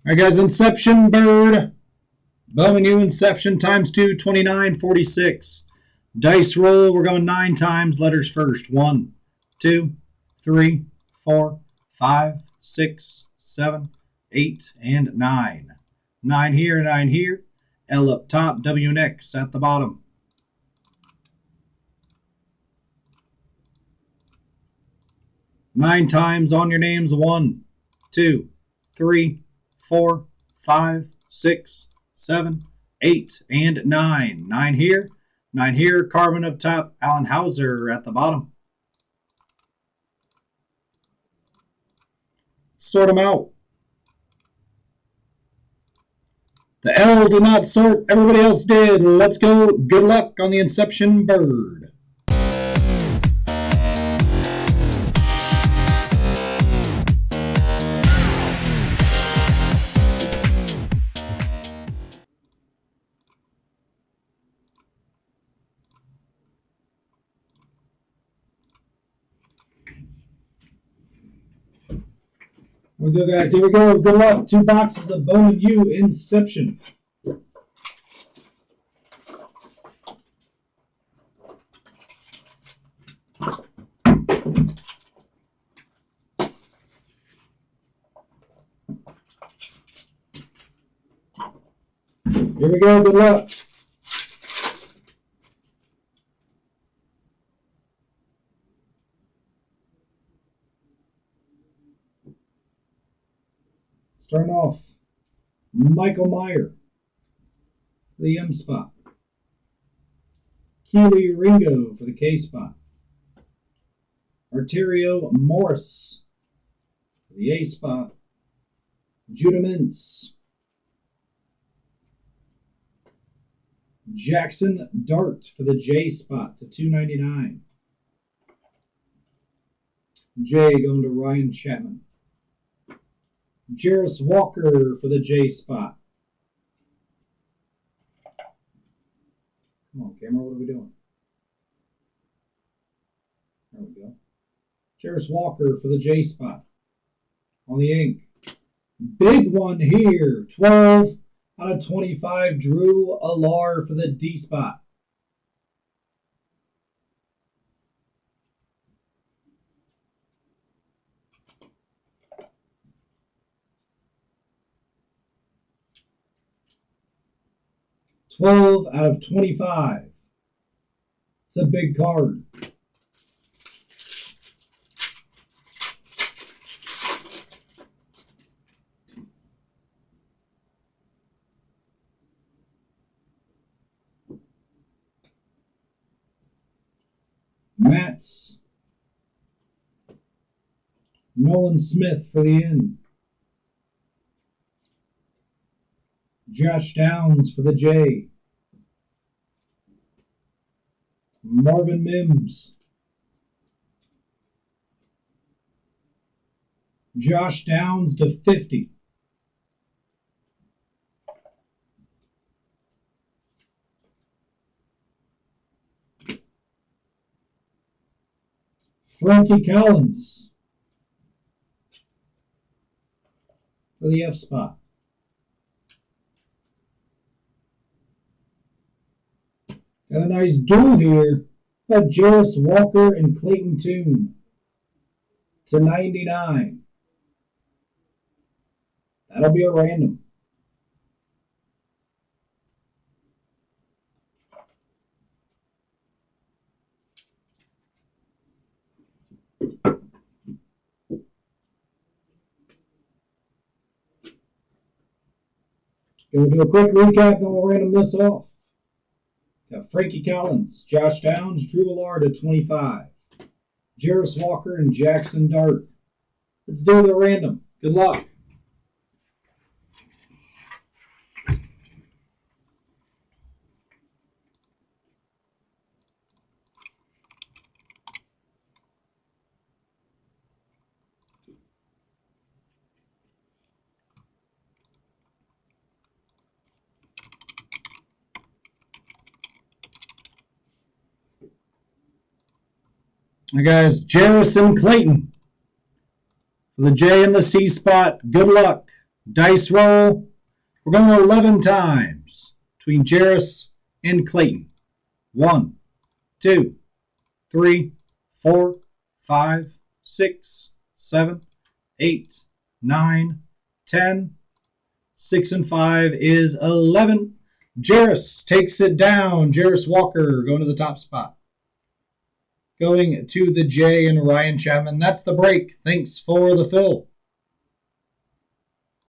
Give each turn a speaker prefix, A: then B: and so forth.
A: All right, guys, Inception bird. Bowman U Inception times 2, 29, 46. Dice roll, we're going 9 times. Letters first. 1, 2, 3, 4, 5, 6, 7, 8, and 9. 9 here, 9 here. L up top, W and X at the bottom. Nine times on your names. 1, 2, 3, 4, 5, 6, 7, 8, and 9. 9 here. 9 here. Carbon up top. Alan Hauser at the bottom. Sort them out. The L did not sort. Everybody else did. Let's go. Good luck on the Inception bird. Here we go, guys. Here we go. Good luck. 2 boxes of Bowman U Inception. Here we go. Good luck. Starting off, Michael Meyer, the M spot. Keely Ringo for the K spot. Arterio Morris for the A spot. Judah Mintz. Jackson Dart for the J spot to $2.99. J going to Ryan Chapman. Jarris Walker for the J spot. Come on, camera, what are we doing? There we go. Jarris Walker for the J spot. On the ink. Big one here. 12 out of 25. Drew Alar for the D spot. $12 out of 25. It's a big card. Mats. Nolan Smith for the N. Josh Downs for the J. Marvin Mims. Josh Downs to 50. Frankie Collins for the F spot. Got a nice duel here. Got Jarris Walker and Clayton Tune to 99. That'll be a random. We'll do a quick recap, then we'll random this off. Got Frankie Collins, Josh Downs, Drew Alar to 25. Jarris Walker and Jackson Dart. Let's do the random. Good luck. All right, guys, Jarris and Clayton for the J and the C spot. Good luck. Dice roll. We're going 11 times between Jairus and Clayton. 1, 2, 3, 4, 5, 6, 7, 8, 9, 10. 6 and 5 is 11. Jairus takes it down. Jairus Walker going to the top spot. Going to the J and Ryan Chapman. That's the break. Thanks for the fill.